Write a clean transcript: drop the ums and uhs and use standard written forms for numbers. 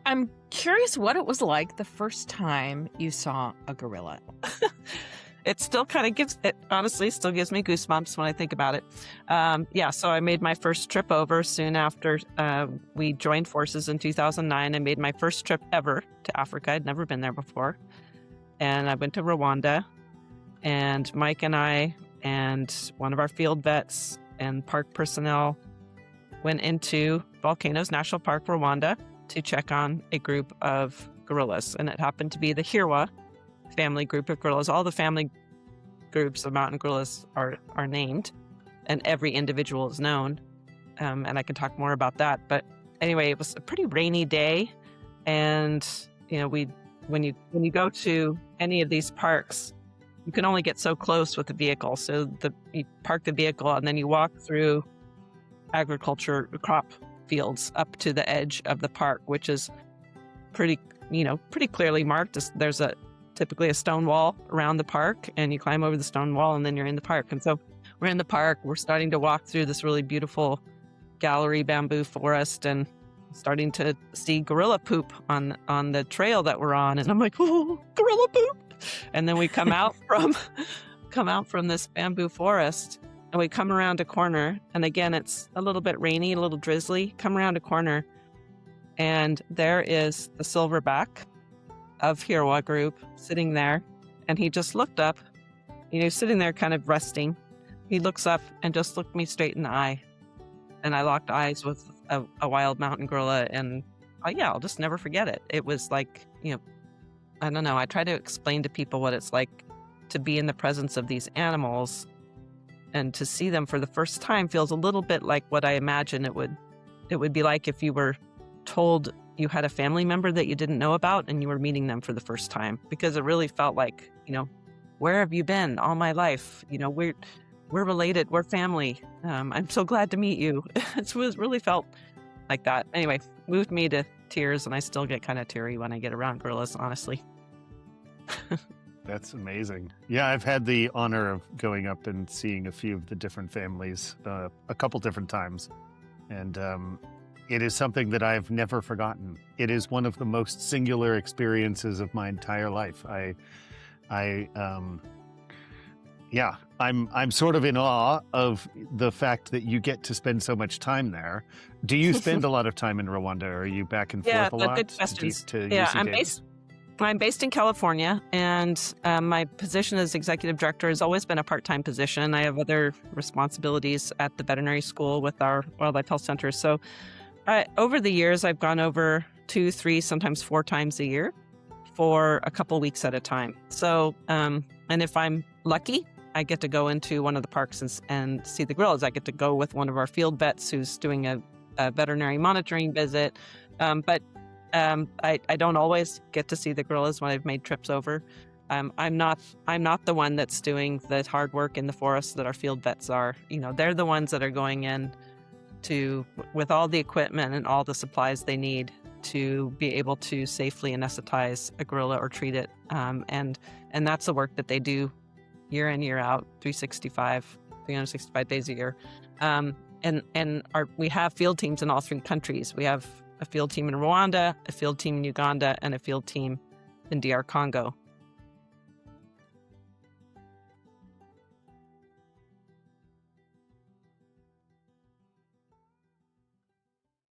I'm curious what it was like the first time you saw a gorilla. It still kind of honestly still gives me goosebumps when I think about it. So I made my first trip over soon after we joined forces in 2009. I made my first trip ever to Africa. I'd never been there before. And I went to Rwanda, and Mike and I and one of our field vets and park personnel went into Volcanoes National Park, Rwanda, to check on a group of gorillas. And it happened to be the Hirwa family group of gorillas. All the family groups of mountain gorillas are named, and every individual is known. And I can talk more about that. But anyway, it was a pretty rainy day. And, when you go to any of these parks, you can only get so close with the vehicle. So you park the vehicle and then you walk through agriculture crop fields up to the edge of the park, which is pretty clearly marked. There's typically a stone wall around the park, and you climb over the stone wall and then you're in the park. And so we're in the park, we're starting to walk through this really beautiful gallery bamboo forest and starting to see gorilla poop on the trail that we're on. And I'm like, oh, gorilla poop. And then we come out from this bamboo forest, and we come around a corner. And again, it's a little bit rainy, a little drizzly. Come around a corner, and there is the silverback of Hirwa group sitting there. And he just looked up, sitting there kind of resting. He looks up and just looked me straight in the eye. And I locked eyes with a wild mountain gorilla, and I'll just never forget it. It was like, I don't know. I try to explain to people what it's like to be in the presence of these animals, and to see them for the first time feels a little bit like what I imagine it would be like if you were told you had a family member that you didn't know about and you were meeting them for the first time, because it really felt like, where have you been all my life? We're related. We're family. I'm so glad to meet you. It really felt like that. Anyway, moved me to tears, and I still get kind of teary when I get around gorillas, honestly. That's amazing. Yeah, I've had the honor of going up and seeing a few of the different families a couple different times. And it is something that I've never forgotten. It is one of the most singular experiences of my entire life. I'm sort of in awe of the fact that you get to spend so much time there. Do you spend a lot of time in Rwanda, or are you back and forth a lot? Good questions. To I'm based in California, and my position as executive director has always been a part-time position. I have other responsibilities at the veterinary school with our wildlife health center. So over the years, I've gone over 2, 3, sometimes 4 times a year for a couple weeks at a time. So, and if I'm lucky, I get to go into one of the parks and see the gorillas. I get to go with one of our field vets who's doing a veterinary monitoring visit. But I don't always get to see the gorillas when I've made trips over. I'm not the one that's doing the hard work in the forest that our field vets are. They're the ones that are going in with all the equipment and all the supplies they need to be able to safely anesthetize a gorilla or treat it. And that's the work that they do year in, year out, 365 days a year. We have field teams in all 3 countries. We have a field team in Rwanda, a field team in Uganda, and a field team in DR Congo.